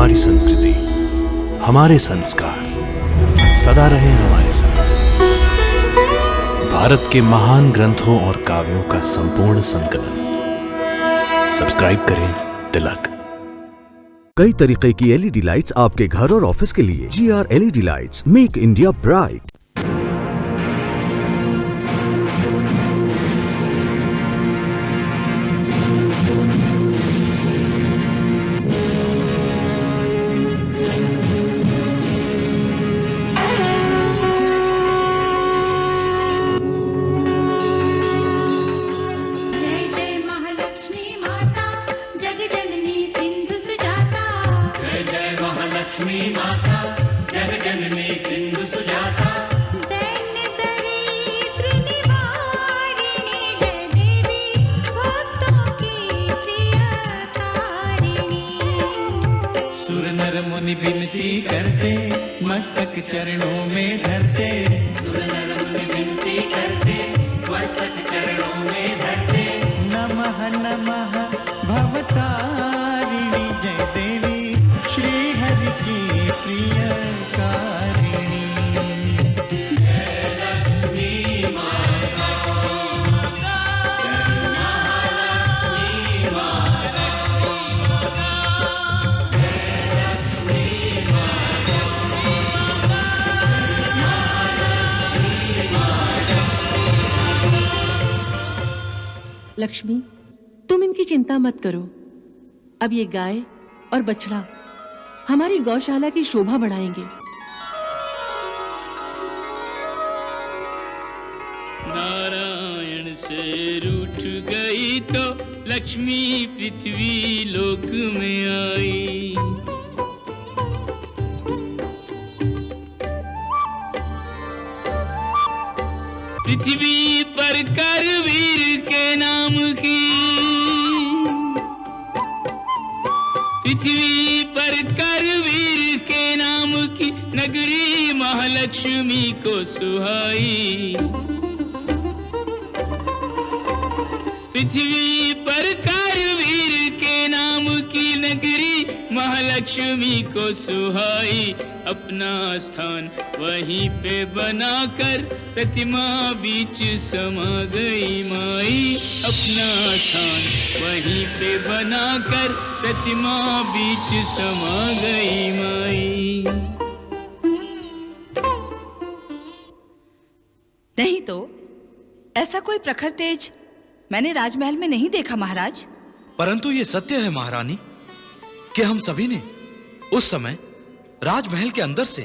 हमारी संस्कृति, हमारे संस्कार सदा रहे हमारे साथ। भारत के महान ग्रंथों और काव्यों का संपूर्ण संकलन। सब्सक्राइब करें तिलक। कई तरीके की एलईडी लाइट्स आपके घर और ऑफिस के लिए। GR LED lights, make India bright. मुनि विनती करते मस्तक चरणों में धरते। सुर नर मुनि विनती करते मस्तक चरणों में धरते। नमः नमः भवतारिणी जय देवी श्री हरि की प्रियकारिणी। जय लक्ष्मी माता, जय महालक्ष्मी माता। लक्ष्मी, तुम इनकी चिंता मत करो। अब ये गाय और बछड़ा हमारी गौशाला की शोभा बढ़ाएंगे। नारायण से रूठ गई तो लक्ष्मी पृथ्वी लोक में आई। पृथ्वी पर करवीर के नाम की, पृथ्वी पर करवीर के नाम की नगरी महालक्ष्मी को सुहाई। पृथ्वी पर करवीर के नाम की नगरी महालक्ष्मी को सुहाई। अपना स्थान वहीं पे बनाकर प्रतिमा बीच समा गई माई। अपना स्थान वहीं पे बनाकर प्रतिमा बीच समा गई माई। नहीं तो ऐसा कोई प्रखर तेज मैंने राजमहल में नहीं देखा महाराज। परंतु ये सत्य है महारानी कि हम सभी ने उस समय राजमहल के अंदर से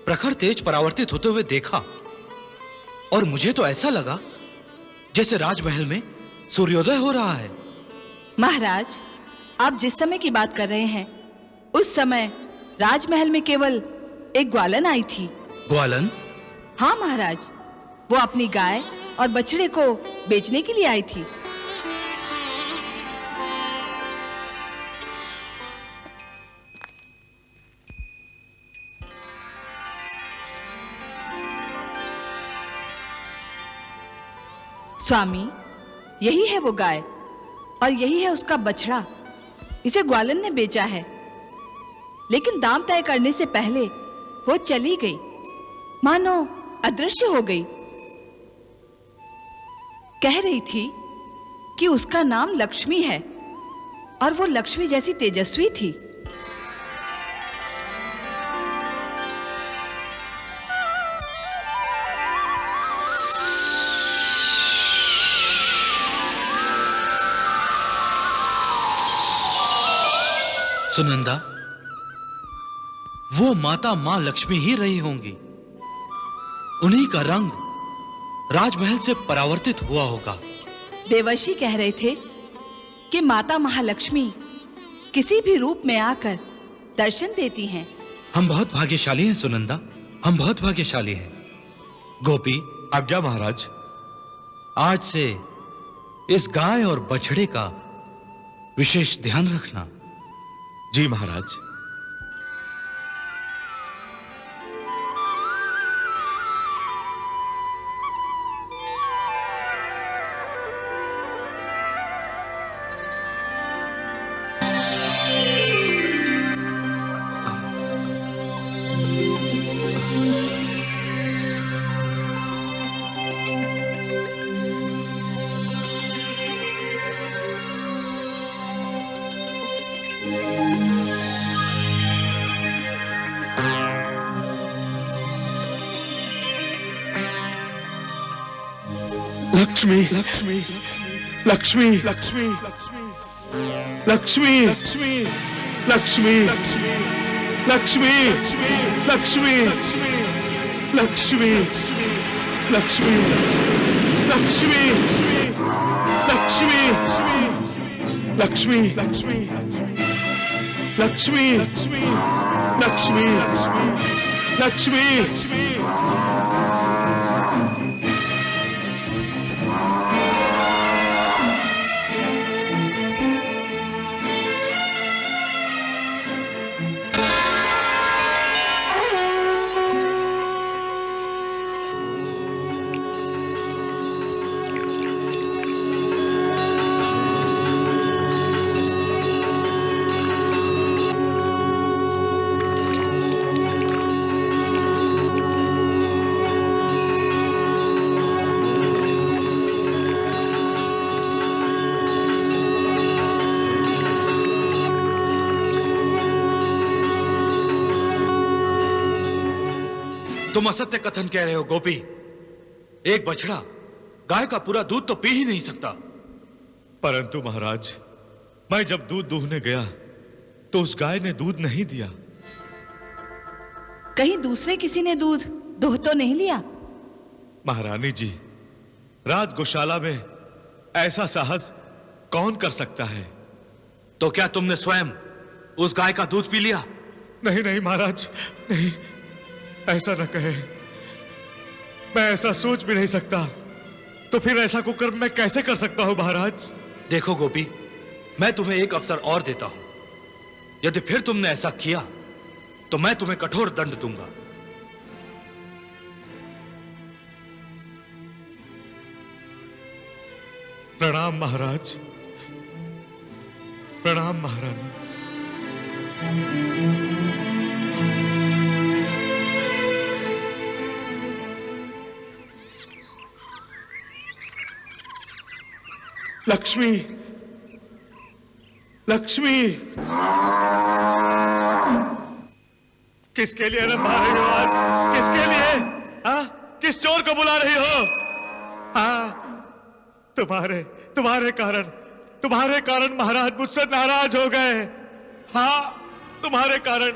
प्रखर तेज परावर्तित होते हुए देखा, और मुझे तो ऐसा लगा जैसे राजमहल में सूर्योदय हो रहा है। महाराज, आप जिस समय की बात कर रहे हैं उस समय राजमहल में केवल एक ग्वालन आई थी। ग्वालन? हाँ महाराज, वो अपनी गाय और बछड़े को बेचने के लिए आई थी। स्वामी, यही है वो गाय और यही है उसका बछड़ा। इसे ग्वालन ने बेचा है, लेकिन दाम तय करने से पहले वो चली गई, मानो अदृश्य हो गई। कह रही थी कि उसका नाम लक्ष्मी है और वो लक्ष्मी जैसी तेजस्वी थी। सुनंदा, वो माता मां लक्ष्मी ही रही होंगी। उन्हीं का रंग राजमहल से परावर्तित हुआ होगा। देवर्षि कह रहे थे कि माता महालक्ष्मी किसी भी रूप में आकर दर्शन देती हैं। हम बहुत भाग्यशाली हैं सुनंदा, हम बहुत भाग्यशाली हैं। गोपी, आज्ञा महाराज। आज से इस गाय और बछड़े का विशेष ध्यान रखना। जी महाराज। लक्ष्मी लक्ष्मी लक्ष्मी लक्ष्मी लक्ष्मी लक्ष्मी लक्ष्मी लक्ष्मी लक्ष्मी लक्ष्मी लक्ष्मी लक्ष्मी लक्ष्मी लक्ष्मी लक्ष्मी लक्ष्मी लक्ष्मी लक्ष्मी लक्ष्मी तुम असत्य कथन कह रहे हो गोपी। एक बछड़ा गाय का पूरा दूध तो पी ही नहीं सकता। परंतु महाराज, मैं जब दूध दूहने गया तो उस गाय ने दूध नहीं दिया। कहीं दूसरे किसी ने दूध दोह तो नहीं लिया? महारानी जी, राज गौशाला में ऐसा साहस कौन कर सकता है? तो क्या तुमने स्वयं उस गाय का दूध पी लिया? नहीं नहीं महाराज, नहीं, ऐसा न कहे। मैं ऐसा सोच भी नहीं सकता। तो फिर ऐसा कुकर्म मैं कैसे कर सकता हूं महाराज? देखो गोपी, मैं तुम्हें एक अवसर और देता हूं। यदि फिर तुमने ऐसा किया तो मैं तुम्हें कठोर दंड दूंगा। प्रणाम महाराज, प्रणाम महारानी। लक्ष्मी लक्ष्मी, किसके लिए रंभा रही हो आज? किसके लिए? किस चोर को बुला रही हो? तुम्हारे कारण महाराज मुझसे नाराज हो गए। हाँ, तुम्हारे कारण।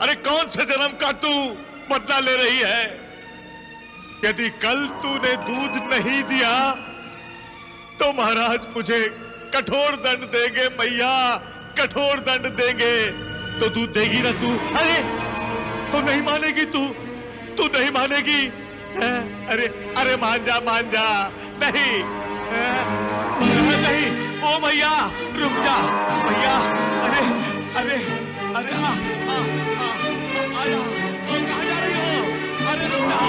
अरे कौन से जन्म का तू बदला ले रही है? यदि कल तूने दूध नहीं दिया तो महाराज मुझे कठोर दंड देंगे मैया, कठोर दंड देंगे। तो दूध देगी ना तू? अरे तो नहीं मानेगी तू नहीं मानेगी? अरे मान जा नहीं, नहीं, ओ मैया रुक जा मैया। अरे आया, ओ कहाँ जा रही हो? अरे रुक जा,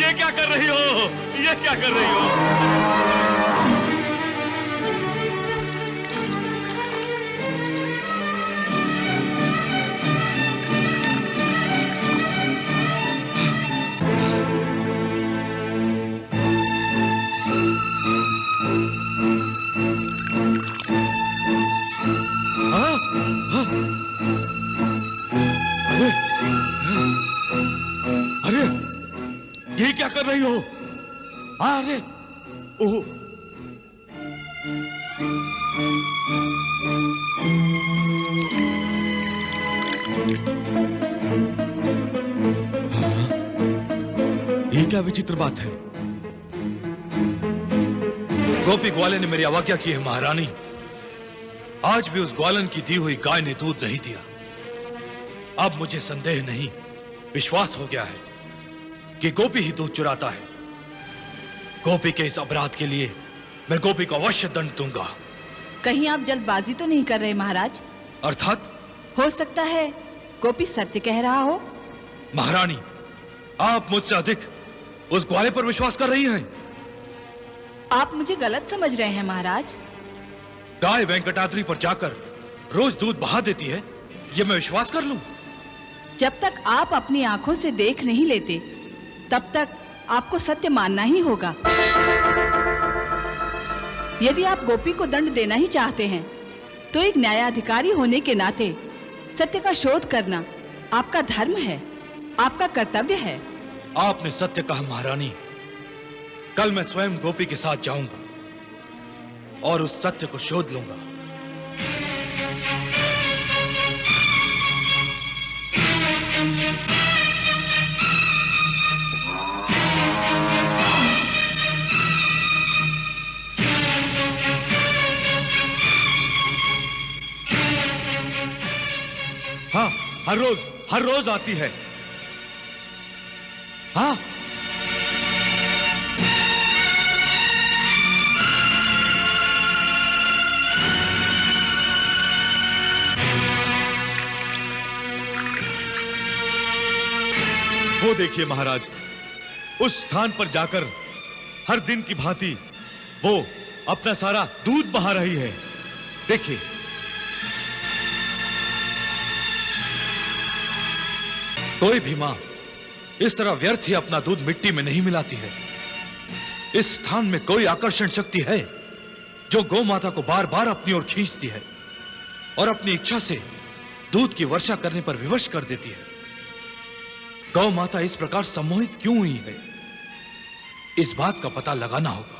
ये क्या कर रही हो? अरे ये क्या कर रही हो? अरे ओह, ये क्या विचित्र बात है? गोपी ग्वालन ने मेरी अवज्ञा की है महारानी। आज भी उस ग्वालन की दी हुई गाय ने दूध नहीं दिया। अब मुझे संदेह नहीं, विश्वास हो गया है कि गोपी ही दूध चुराता है। गोपी के इस अपराध के लिए मैं गोपी को अवश्य दंड दूंगा। कहीं आप जल्दबाजी तो नहीं कर रहे महाराज? अर्थात? हो सकता है गोपी सत्य कह रहा हो। महारानी, आप मुझसे अधिक उस ग्वाले पर विश्वास कर रही हैं। आप मुझे गलत समझ रहे हैं महाराज। गाय वेंकटाद्री पर जाकर रोज दूध बहा देती है, ये मैं विश्वास कर लूं? जब तक आप अपनी आंखों से देख नहीं लेते, तब तक आपको सत्य मानना ही होगा। यदि आप गोपी को दंड देना ही चाहते हैं, तो एक न्यायाधिकारी होने के नाते सत्य का शोध करना आपका धर्म है, आपका कर्तव्य है। आपने सत्य कहा महारानी। कल मैं स्वयं गोपी के साथ जाऊंगा और उस सत्य को शोध लूंगा। हाँ, हर रोज आती है। हाँ, वो देखिए महाराज, उस स्थान पर जाकर हर दिन की भांति वो अपना सारा दूध बहा रही है। देखिए। कोई भी मां इस तरह व्यर्थ ही अपना दूध मिट्टी में नहीं मिलाती है। इस स्थान में कोई आकर्षण शक्ति है जो गौ माता को बार बार अपनी ओर खींचती है और अपनी इच्छा से दूध की वर्षा करने पर विवश कर देती है। गौ माता इस प्रकार सम्मोहित क्यों हुई है, इस बात का पता लगाना होगा।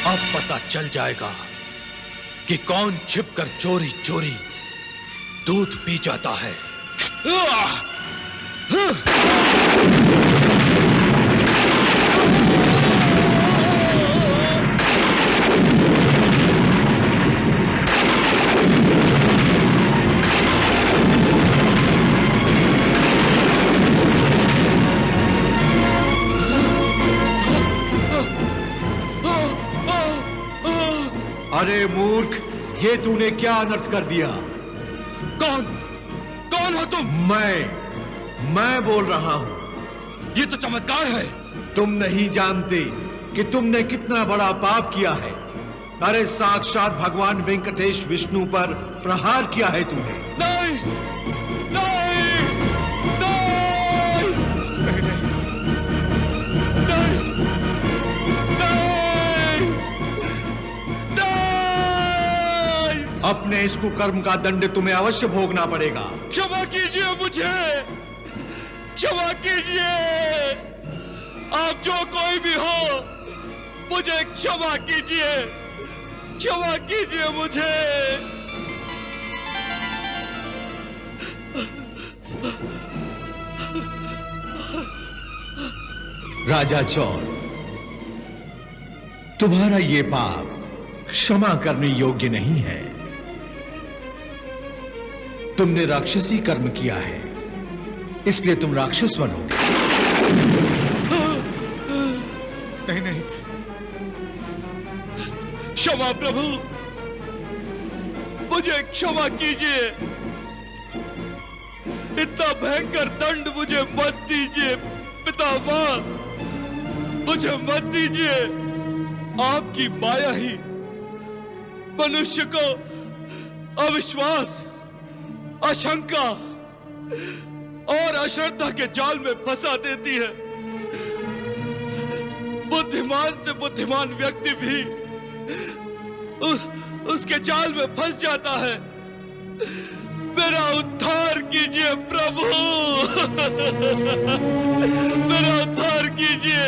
अब पता चल जाएगा कि कौन छिपकर चोरी चोरी दूध पी जाता है। अरे मूर्ख, ये तूने क्या अनर्थ कर दिया? कौन हो तुम? मैं बोल रहा हूं। ये तो चमत्कार है। तुम नहीं जानते कि तुमने कितना बड़ा पाप किया है। अरे साक्षात भगवान वेंकटेश विष्णु पर प्रहार किया है तूने। नहीं, नहीं, नहीं, नहीं, अपने इस कुकर्म का दंड तुम्हें अवश्य भोगना पड़ेगा। क्षमा कीजिए मुझे, क्षमा कीजिए। आप जो कोई भी हो, मुझे क्षमा कीजिए, क्षमा कीजिए मुझे। राजा चौर, तुम्हारा ये पाप क्षमा करने योग्य नहीं है। तुमने राक्षसी कर्म किया है, इसलिए तुम राक्षस बनोगे। नहीं नहीं, क्षमा प्रभु, मुझे क्षमा कीजिए। इतना भयंकर दंड मुझे मत दीजिए पितामह, मुझे मत दीजिए। आपकी माया ही मनुष्य को अविश्वास, अशंका और अश्रद्धा के जाल में फंसा देती है। बुद्धिमान से बुद्धिमान व्यक्ति भी उसके जाल में फंस जाता है। मेरा उद्धार कीजिए प्रभु, मेरा उद्धार कीजिए।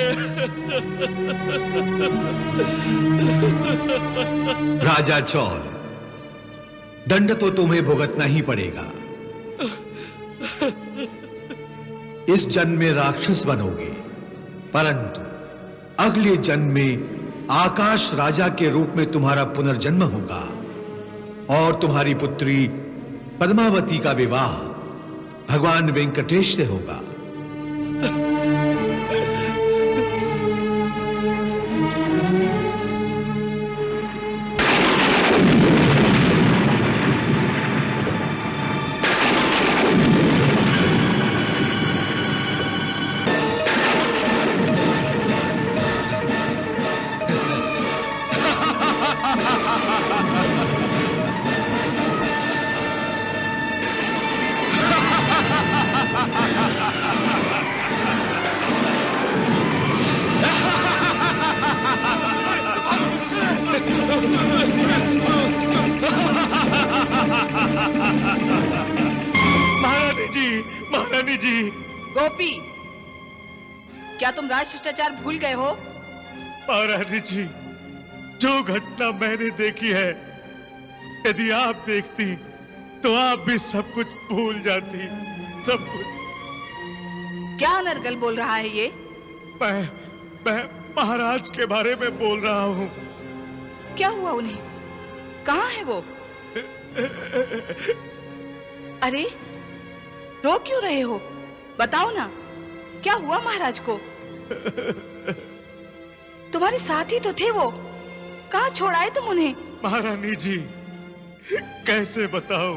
राजा चौर, दंड तो तुम्हें भुगतना ही पड़ेगा। इस जन्म में राक्षस बनोगे, परंतु अगले जन्म में आकाश राजा के रूप में तुम्हारा पुनर्जन्म होगा और तुम्हारी पुत्री पद्मावती का विवाह भगवान वेंकटेश से होगा। जी। गोपी, क्या तुम राज शिष्टाचार भूल गए हो? महारानी जी, जो घटना मैंने देखी है, यदि आप देखती तो आप भी सब कुछ भूल जाती, सब कुछ। क्या अनर्गल बोल रहा है ये? मैं महाराज के बारे में बोल रहा हूँ। क्या हुआ उन्हें? कहाँ है वो? अरे, रो क्यों रहे हो? बताओ ना, क्या हुआ महाराज को? तुम्हारे साथी तो थे वो, कहाँ छोड़ आए तुम उन्हें? महारानी जी, कैसे बताओ?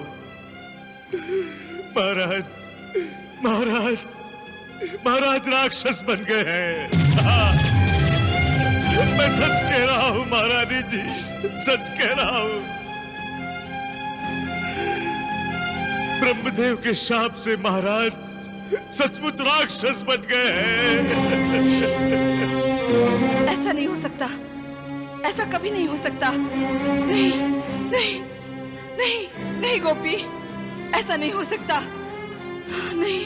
महाराज राक्षस बन गए हैं। हाँ, मैं सच कह रहा हूँ महारानी जी, सच कह रहा हूँ। ब्रह्मदेव के शाप से महाराज सचमुच राक्षस बन गए हैं। ऐसा नहीं हो सकता, ऐसा कभी नहीं हो सकता। नहीं नहीं नहीं नहीं गोपी, ऐसा नहीं हो सकता। नहीं।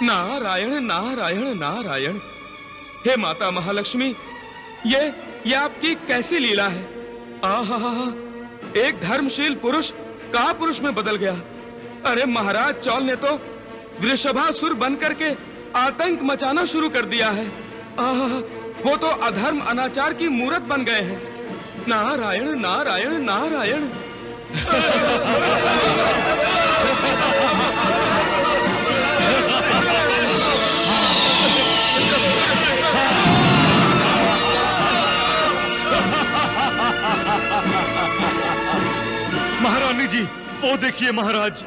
नारायण नारायण नारायण। हे माता महालक्ष्मी, ये आपकी कैसी लीला है? आहा, एक धर्मशील पुरुष कापुरुष में बदल गया। अरे महाराज चौल ने तो वृषभासुर बनकर के आतंक मचाना शुरू कर दिया है। आहा, वो तो अधर्म अनाचार की मूरत बन गए हैं। नारायण नारायण नारायण। महारानी जी, वो देखिए महाराज।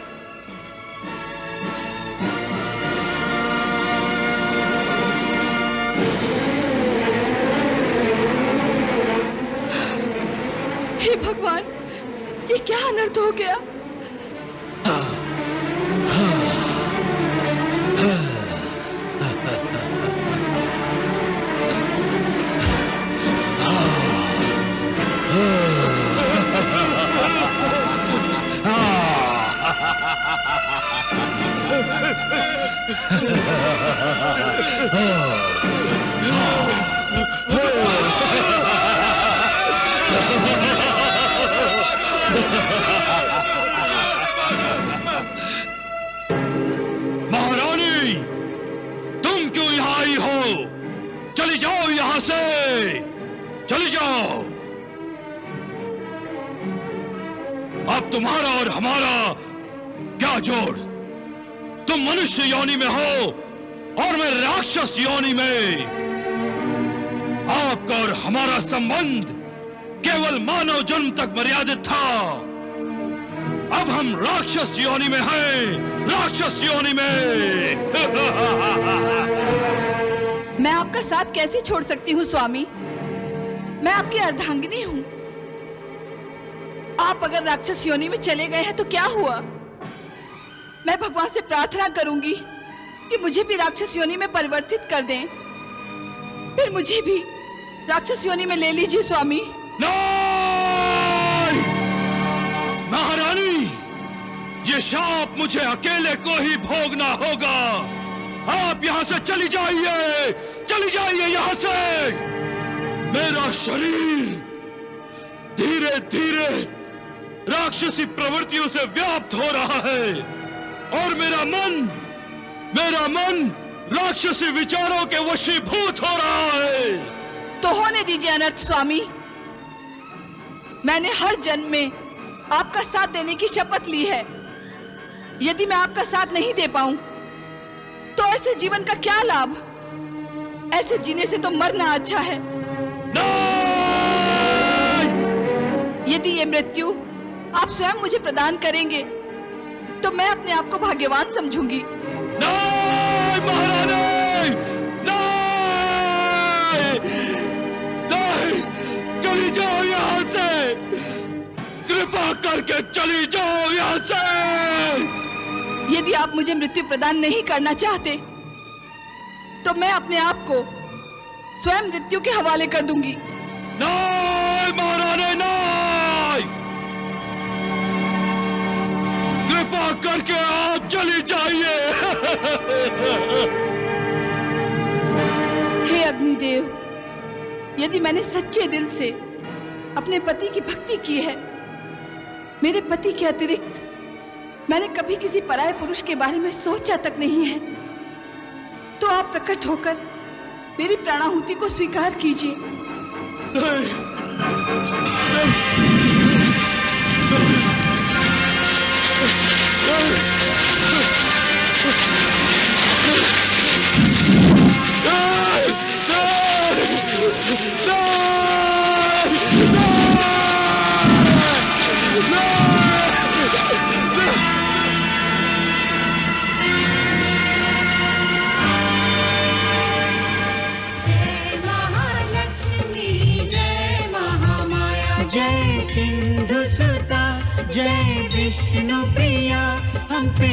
हे भगवान, ये क्या अनर्थ हो गया? महारानी, तुम क्यों यहाँ आई हो? चली जाओ यहाँ से, चली जाओ। अब तुम्हारा और हमारा क्या जोड़? तुम मनुष्य योनि में हो और मैं राक्षस योनि में। आपका और हमारा संबंध केवल मानव जन्म तक मर्यादित था। अब हम राक्षस योनि में हैं, राक्षस योनि में। मैं आपका साथ कैसे छोड़ सकती हूँ स्वामी? मैं आपकी अर्धांगिनी हूँ। आप अगर राक्षस योनि में चले गए हैं तो क्या हुआ? मैं भगवान से प्रार्थना करूंगी कि मुझे भी राक्षस योनि में परिवर्तित कर दें। फिर मुझे भी राक्षस योनि में ले लीजिए स्वामी। नहीं! महारानी, ये शाप मुझे अकेले को ही भोगना होगा। आप यहाँ से चली जाइए यहाँ से। मेरा शरीर धीरे धीरे राक्षसी प्रवृत्तियों से व्याप्त हो रहा है और मेरा मन राक्षसी विचारों के वशीभूत हो रहा है। तो होने दीजिए अनर्थ स्वामी। मैंने हर जन्म में आपका साथ देने की शपथ ली है। यदि मैं आपका साथ नहीं दे पाऊं तो ऐसे जीवन का क्या लाभ? ऐसे जीने से तो मरना अच्छा है। यदि ये मृत्यु आप स्वयं मुझे प्रदान करेंगे तो मैं अपने आप को भाग्यवान समझूंगी। नहीं महारानी, नहीं, चली जाओ यहाँ से। कृपा यदि आप मुझे मृत्यु प्रदान नहीं करना चाहते तो मैं अपने आप को स्वयं मृत्यु के हवाले कर दूंगी। नहीं महारानी नहीं, कृपा करके आप चली जाइए। हे अग्निदेव, यदि मैंने सच्चे दिल से अपने पति की भक्ति की है, मेरे पति के अतिरिक्त मैंने कभी किसी पराये पुरुष के बारे में सोचा तक नहीं है, तो आप प्रकट होकर मेरी प्राणाहुति को स्वीकार कीजिए। जय सिंधु सुता, जय विष्णु प्रिया, हम पे